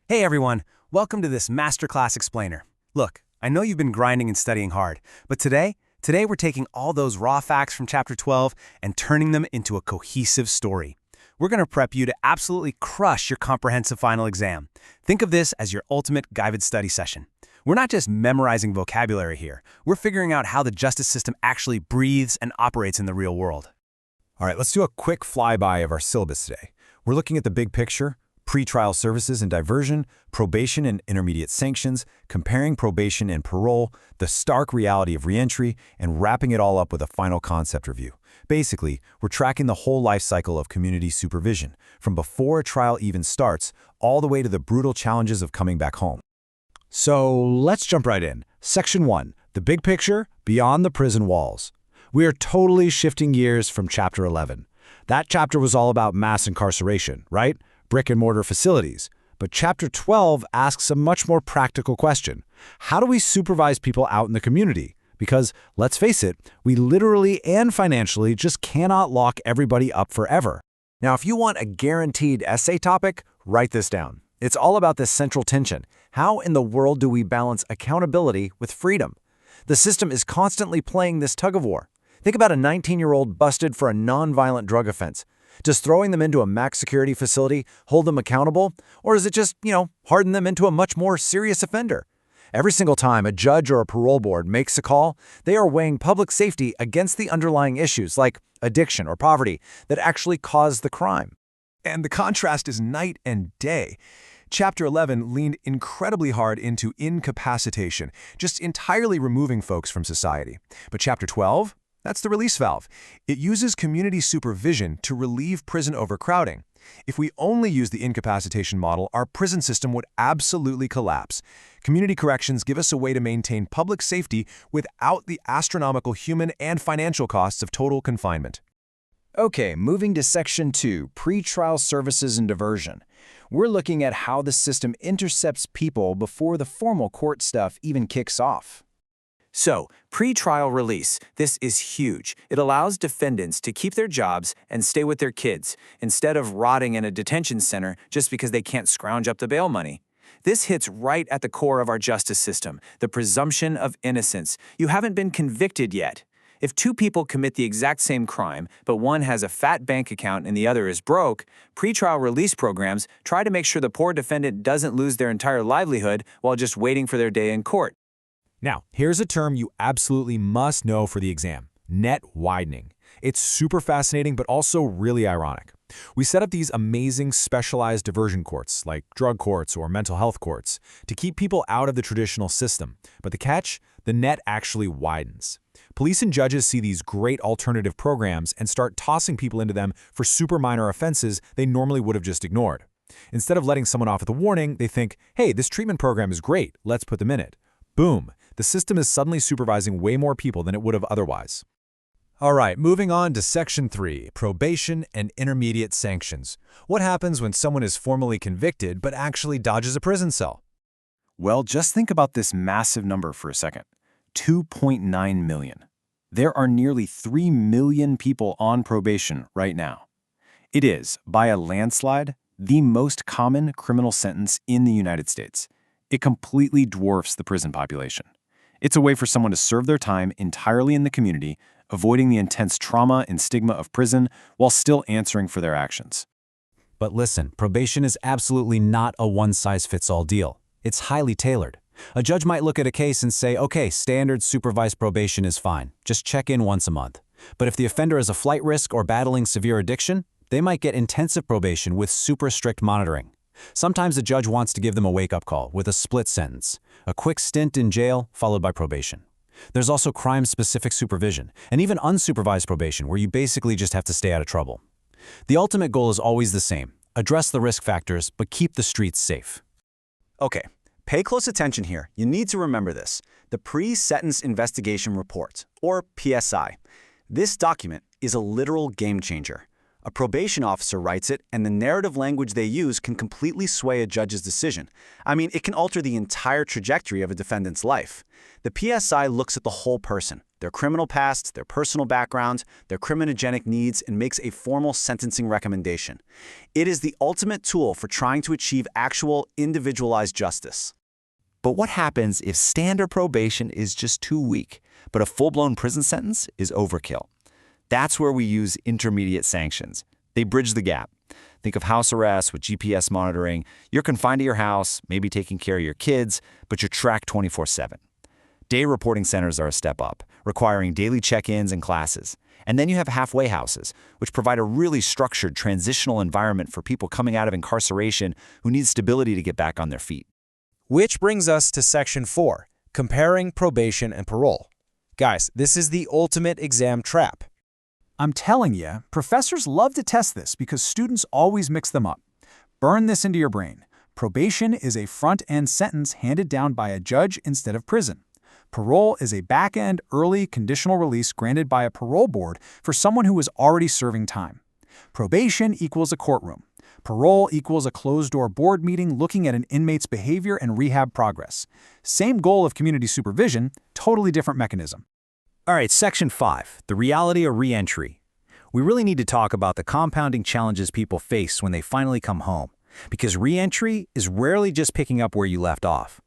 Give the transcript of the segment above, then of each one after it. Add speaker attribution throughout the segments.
Speaker 1: Hey everyone, welcome to this Masterclass Explainer. Look, I know you've been grinding and studying hard, but today we're taking all those raw facts from Chapter 12 and turning them into a cohesive story. We're going to prep you to absolutely crush your comprehensive final exam. Think of this as your ultimate guided study session. We're not just memorizing vocabulary here, we're figuring out how the justice system actually breathes and operates in the real world.
Speaker 2: All right, let's do a quick flyby of our syllabus today. We're looking at the big picture, pretrial services and diversion, probation and intermediate sanctions, comparing probation and parole, the stark reality of reentry, and wrapping it all up with a final concept review. Basically, we're tracking the whole life cycle of community supervision, from before a trial even starts, all the way to the brutal challenges of coming back home.
Speaker 3: So let's jump right in. Section 1, the big picture, beyond the prison walls. We are totally shifting gears from Chapter 11. That chapter was all about mass incarceration, right? Brick-and-mortar facilities. But Chapter 12 asks a much more practical question. How do we supervise people out in the community? Because, let's face it, we literally and financially just cannot lock everybody up forever.
Speaker 2: Now, if you want a guaranteed essay topic, write this down. It's all about this central tension. How in the world do we balance accountability with freedom? The system is constantly playing this tug-of-war. Think about a 19-year-old busted for a non-violent drug offense. Does throwing them into a max security facility hold them accountable? Or does it just, harden them into a much more serious offender? Every single time a judge or a parole board makes a call, they are weighing public safety against the underlying issues like addiction or poverty that actually caused the crime.
Speaker 4: And the contrast is night and day. Chapter 11 leaned incredibly hard into incapacitation, just entirely removing folks from society. But Chapter 12? That's the release valve. It uses community supervision to relieve prison overcrowding. If we only use the incapacitation model, our prison system would absolutely collapse. Community corrections give us a way to maintain public safety without the astronomical human and financial costs of total confinement.
Speaker 5: Okay, moving to Section 2, pretrial services and diversion. We're looking at how the system intercepts people before the formal court stuff even kicks off.
Speaker 6: So, pretrial release. This is huge. It allows defendants to keep their jobs and stay with their kids, instead of rotting in a detention center just because they can't scrounge up the bail money. This hits right at the core of our justice system, the presumption of innocence. You haven't been convicted yet. If two people commit the exact same crime, but one has a fat bank account and the other is broke, pretrial release programs try to make sure the poor defendant doesn't lose their entire livelihood while just waiting for their day in court.
Speaker 2: Now, here's a term you absolutely must know for the exam: net widening. It's super fascinating, but also really ironic. We set up these amazing specialized diversion courts, like drug courts or mental health courts, to keep people out of the traditional system. But the catch? The net actually widens. Police and judges see these great alternative programs and start tossing people into them for super minor offenses they normally would have just ignored. Instead of letting someone off with a warning, they think, hey, this treatment program is great, let's put them in it. Boom. The system is suddenly supervising way more people than it would have otherwise.
Speaker 4: All right, moving on to Section 3, probation and intermediate sanctions. What happens when someone is formally convicted but actually dodges a prison cell?
Speaker 7: Well, just think about this massive number for a second. 2.9 million. There are nearly 3 million people on probation right now. It is, by a landslide, the most common criminal sentence in the United States. It completely dwarfs the prison population. It's a way for someone to serve their time entirely in the community, avoiding the intense trauma and stigma of prison while still answering for their actions.
Speaker 2: But listen, probation is absolutely not a one-size-fits-all deal. It's highly tailored. A judge might look at a case and say, okay, standard supervised probation is fine. Just check in once a month. But if the offender is a flight risk or battling severe addiction, they might get intensive probation with super strict monitoring. Sometimes a judge wants to give them a wake-up call with a split sentence, a quick stint in jail followed by probation. There's also crime-specific supervision, and even unsupervised probation where you basically just have to stay out of trouble. The ultimate goal is always the same: address the risk factors, but keep the streets safe.
Speaker 1: Okay, pay close attention here. You need to remember this: the Pre-Sentence Investigation Report, or PSI. This document is a literal game changer.
Speaker 3: A probation officer writes it, and the narrative language they use can completely sway a judge's decision. I mean, it can alter the entire trajectory of a defendant's life. The PSI looks at the whole person, their criminal past, their personal background, their criminogenic needs, and makes a formal sentencing recommendation. It is the ultimate tool for trying to achieve actual, individualized justice.
Speaker 8: But what happens if standard probation is just too weak, but a full-blown prison sentence is overkill? That's where we use intermediate sanctions. They bridge the gap. Think of house arrest with GPS monitoring. You're confined to your house, maybe taking care of your kids, but you're tracked 24/7. Day reporting centers are a step up, requiring daily check-ins and classes. And then you have halfway houses, which provide a really structured transitional environment for people coming out of incarceration who need stability to get back on their feet.
Speaker 2: Which brings us to Section 4, comparing probation and parole. Guys, this is the ultimate exam trap.
Speaker 9: I'm telling you, professors love to test this because students always mix them up. Burn this into your brain. Probation is a front-end sentence handed down by a judge instead of prison. Parole is a back-end, early, conditional release granted by a parole board for someone who is already serving time. Probation equals a courtroom. Parole equals a closed-door board meeting looking at an inmate's behavior and rehab progress. Same goal of community supervision, totally different mechanism.
Speaker 3: All right, Section 5, the reality of reentry. We really need to talk about the compounding challenges people face when they finally come home, because reentry is rarely just picking up where you left off.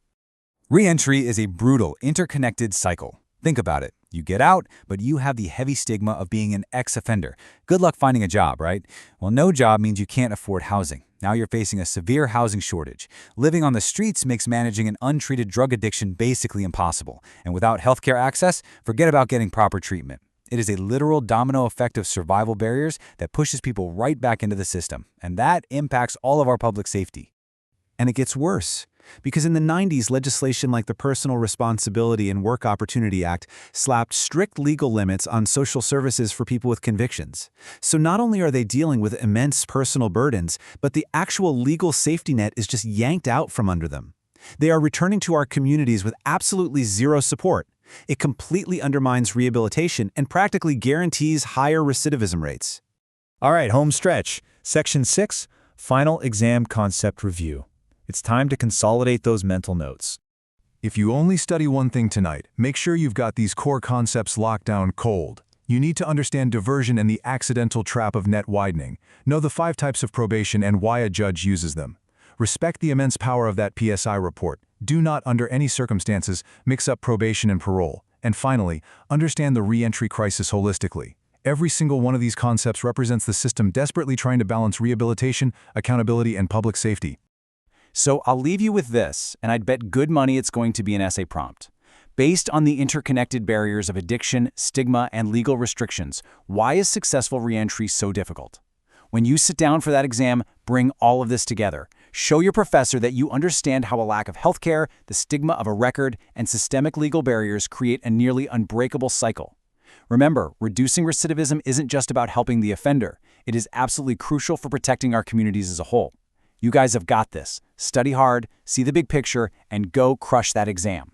Speaker 10: Reentry is a brutal, interconnected cycle. Think about it. You get out, but you have the heavy stigma of being an ex-offender. Good luck finding a job, right? Well, no job means you can't afford housing. Now you're facing a severe housing shortage. Living on the streets makes managing an untreated drug addiction basically impossible. And without healthcare access, forget about getting proper treatment. It is a literal domino effect of survival barriers that pushes people right back into the system. And that impacts all of our public safety.
Speaker 1: And it gets worse. Because in the 90s, legislation like the Personal Responsibility and Work Opportunity Act slapped strict legal limits on social services for people with convictions. So not only are they dealing with immense personal burdens, but the actual legal safety net is just yanked out from under them. They are returning to our communities with absolutely zero support. It completely undermines rehabilitation and practically guarantees higher recidivism rates.
Speaker 2: All right, home stretch. Section 6, Final Exam Concept Review. It's time to consolidate those mental notes.
Speaker 4: If you only study one thing tonight, make sure you've got these core concepts locked down cold. You need to understand diversion and the accidental trap of net widening, know the 5 types of probation and why a judge uses them. Respect the immense power of that PSI report. Do not, under any circumstances, mix up probation and parole. And finally, understand the re-entry crisis holistically. Every single one of these concepts represents the system desperately trying to balance rehabilitation, accountability, and public safety.
Speaker 5: So I'll leave you with this, and I'd bet good money it's going to be an essay prompt. Based on the interconnected barriers of addiction, stigma, and legal restrictions, why is successful reentry so difficult? When you sit down for that exam, bring all of this together. Show your professor that you understand how a lack of healthcare, the stigma of a record, and systemic legal barriers create a nearly unbreakable cycle. Remember, reducing recidivism isn't just about helping the offender. It is absolutely crucial for protecting our communities as a whole. You guys have got this. Study hard, see the big picture, and go crush that exam.